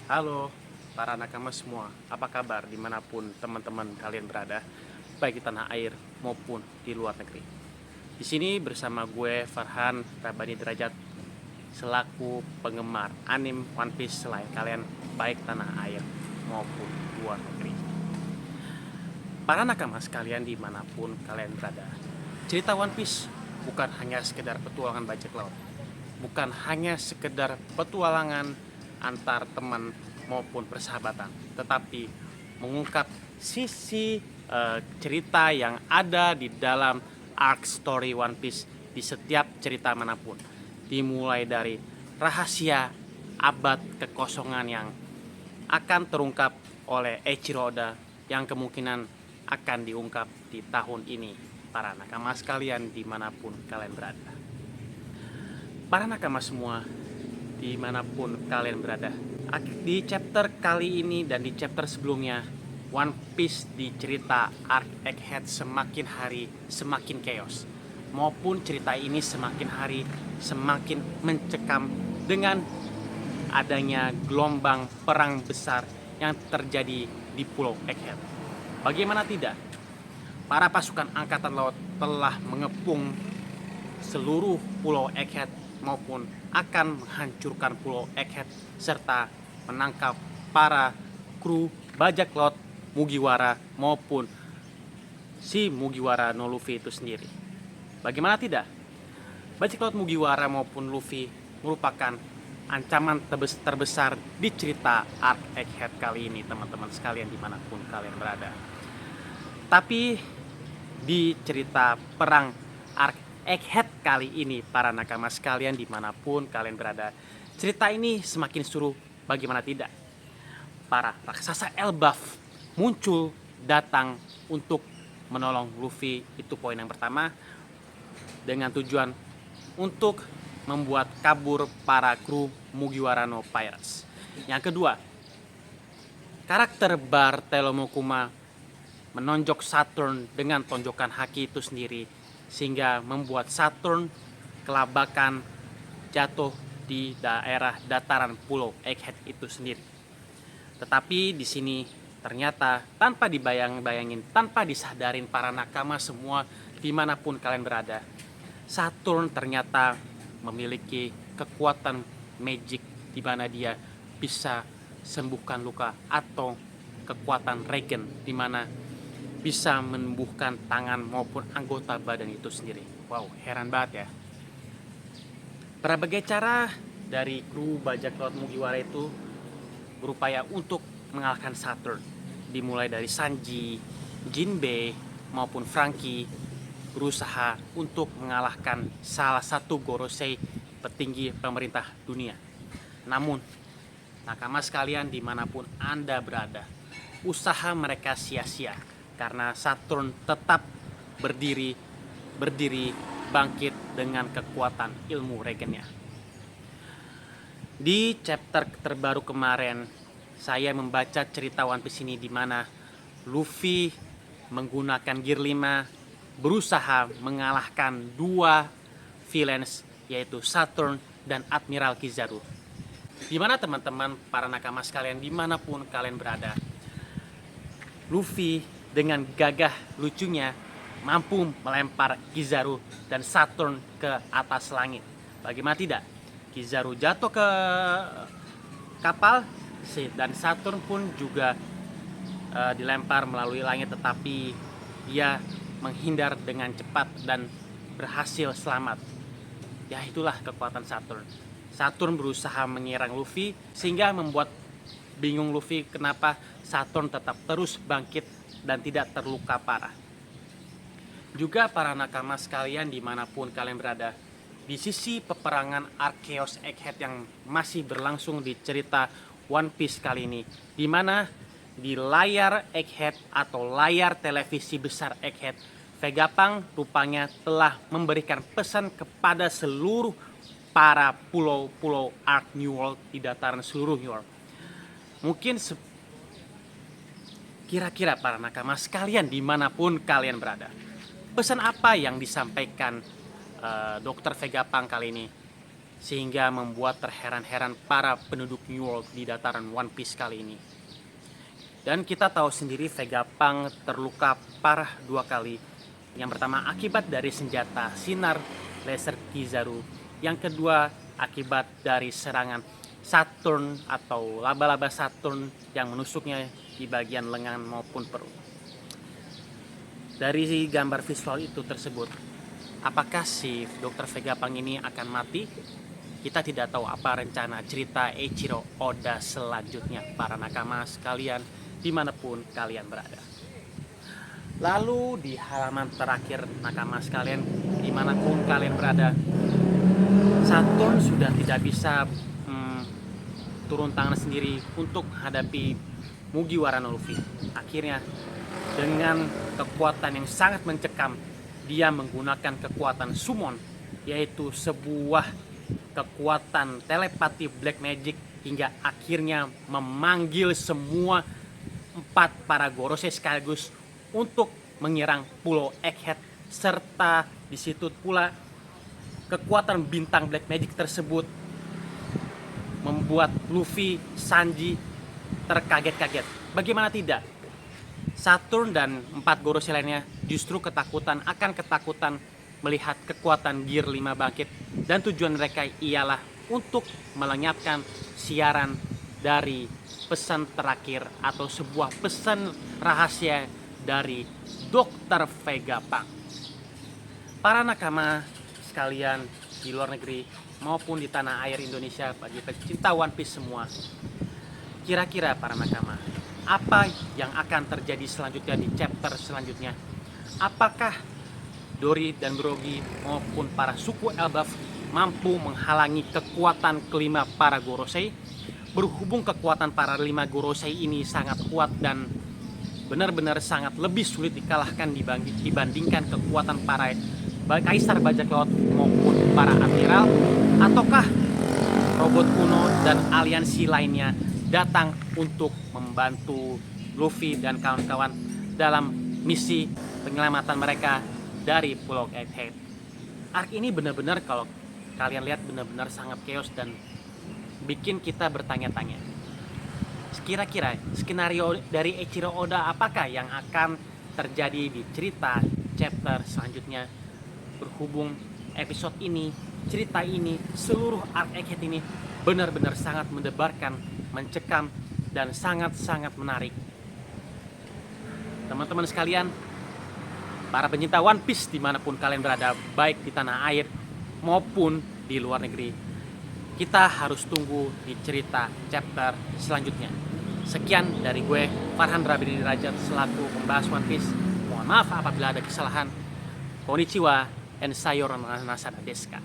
Halo para nakama semua, apa kabar dimanapun teman-teman kalian berada, baik di tanah air maupun di luar negeri. Di sini bersama gue Farhan Rabani Derajat selaku penggemar anime One Piece selain kalian baik tanah air maupun luar negeri. Para nakama sekalian dimanapun kalian berada, cerita One Piece bukan hanya sekedar petualangan bajak laut, bukan hanya sekedar petualangan antar teman maupun persahabatan, tetapi mengungkap sisi cerita yang ada di dalam arc story One Piece di setiap cerita manapun, dimulai dari rahasia abad kekosongan yang akan terungkap oleh Eiichiro Oda yang kemungkinan akan diungkap di tahun ini. Para nakama sekalian dimanapun kalian berada, para nakama semua dimanapun kalian berada, di chapter kali ini dan di chapter sebelumnya, One Piece di cerita arc Egghead semakin hari semakin chaos, maupun cerita ini semakin hari semakin mencekam dengan adanya gelombang perang besar yang terjadi di Pulau Egghead. Bagaimana tidak, para pasukan angkatan laut telah mengepung seluruh Pulau Egghead maupun akan menghancurkan Pulau Egghead serta menangkap para kru bajak laut Mugiwara maupun si Mugiwara no Luffy itu sendiri. Bagaimana tidak, bajak laut Mugiwara maupun Luffy merupakan ancaman terbesar di cerita arc Egghead kali ini, teman-teman sekalian dimanapun kalian berada. Tapi di cerita perang arc Egghead kali ini, para nakama sekalian dimanapun kalian berada, cerita ini semakin seru. Bagaimana tidak, para raksasa Elbaf muncul datang untuk menolong Luffy. Itu poin yang pertama, dengan tujuan untuk membuat kabur para kru Mugiwara no Pirates. Yang kedua, karakter Bartholomew Kuma menonjok Saturn dengan tonjokan haki itu sendiri, sehingga membuat Saturn kelabakan jatuh di daerah dataran Pulau Egghead itu sendiri. Tetapi di sini ternyata tanpa dibayang-bayangin, tanpa disadarin para nakama semua dimanapun kalian berada, Saturn ternyata memiliki kekuatan magic di mana dia bisa sembuhkan luka, atau kekuatan regen di mana bisa menyembuhkan tangan maupun anggota badan itu sendiri. Wow, heran banget ya. Berbagai cara dari kru bajak laut Mugiwara itu berupaya untuk mengalahkan Saturn. Dimulai dari Sanji, Jinbei maupun Franky berusaha untuk mengalahkan salah satu Gorosei petinggi pemerintah dunia. Namun, nakama sekalian dimanapun Anda berada, usaha mereka sia-sia karena Saturn tetap berdiri bangkit dengan kekuatan ilmu regennya. Di chapter terbaru kemarin, saya membaca cerita One Piece ini di mana Luffy menggunakan Gear 5 berusaha mengalahkan dua villains, yaitu Saturn dan Admiral Kizaru. Di mana teman-teman para nakama sekalian dimanapun kalian berada, Luffy dengan gagah lucunya mampu melempar Kizaru dan Saturn ke atas langit. Bagaimana tidak, Kizaru jatuh ke kapal dan Saturn pun juga dilempar melalui langit, tetapi dia menghindar dengan cepat dan berhasil selamat. Ya, itulah kekuatan Saturn. Saturn berusaha menyerang Luffy sehingga membuat bingung Luffy kenapa Saturn tetap terus bangkit dan tidak terluka parah. Juga para nakama sekalian dimanapun kalian berada, di sisi peperangan Arceus Egghead yang masih berlangsung di cerita One Piece kali ini, di mana di layar Egghead atau layar televisi besar Egghead, Vegapunk rupanya telah memberikan pesan kepada seluruh para pulau-pulau Arc New World di dataran seluruh New World. Mungkin kira-kira para nakama sekalian dimanapun kalian berada, pesan apa yang disampaikan Dr. Vegapunk kali ini sehingga membuat terheran-heran para penduduk New World di dataran One Piece kali ini. Dan kita tahu sendiri Vegapunk terluka parah 2 kali. Yang pertama akibat dari senjata sinar laser Kizaru, yang kedua akibat dari serangan Saturn atau laba-laba Saturn yang menusuknya di bagian lengan maupun perut. Dari gambar visual itu tersebut, apakah si Dr. Vegapunk ini akan mati? Kita tidak tahu apa rencana cerita Eiichiro Oda selanjutnya, para nakama sekalian dimanapun kalian berada. Lalu di halaman terakhir nakama sekalian dimanapun kalian berada, Saturn sudah tidak bisa turun tangan sendiri untuk menghadapi Mugiwara no Luffy. Akhirnya dengan kekuatan yang sangat mencekam, dia menggunakan kekuatan summon, yaitu sebuah kekuatan telepati black magic, hingga akhirnya memanggil semua 4 para Gorosei sekaligus untuk menyerang Pulau Egghead, serta di situ pula kekuatan bintang black magic tersebut membuat Luffy, Sanji terkaget-kaget. Bagaimana tidak? Saturn dan 4 Gorosei lainnya justru ketakutan melihat kekuatan Gear 5 bangkit, dan tujuan mereka ialah untuk melenyapkan siaran dari pesan terakhir atau sebuah pesan rahasia dari Dr. Vegapunk. Para nakama sekalian di luar negeri maupun di tanah air Indonesia, bagi pecinta One Piece semua, kira-kira para nakama, apa yang akan terjadi selanjutnya di chapter selanjutnya? Apakah Dory dan Brogy maupun para suku Elbaf mampu menghalangi kekuatan kelima para Gorosei? Berhubung kekuatan para 5 Gorosei ini sangat kuat dan benar-benar sangat lebih sulit dikalahkan dibandingkan kekuatan para Kaisar Bajak Laut maupun para Admiral, ataukah robot kuno dan aliansi lainnya datang untuk membantu Luffy dan kawan-kawan dalam misi penyelamatan mereka dari Pulau Egghead? Arc ini benar-benar, kalau kalian lihat, benar-benar sangat chaos dan bikin kita bertanya-tanya. Kira-kira skenario dari Eiichiro Oda apakah yang akan terjadi di cerita chapter selanjutnya? Berhubung episode ini, cerita ini, seluruh arc Egghead ini benar-benar sangat mendebarkan, mencekam, dan sangat-sangat menarik. Teman-teman sekalian, para pencinta One Piece dimanapun kalian berada, baik di tanah air maupun di luar negeri, kita harus tunggu di cerita chapter selanjutnya. Sekian dari gue, Farhan Rabini Derajat, selaku pembahas One Piece. Mohon maaf apabila ada kesalahan. Konnichiwa and sayonara desu ka.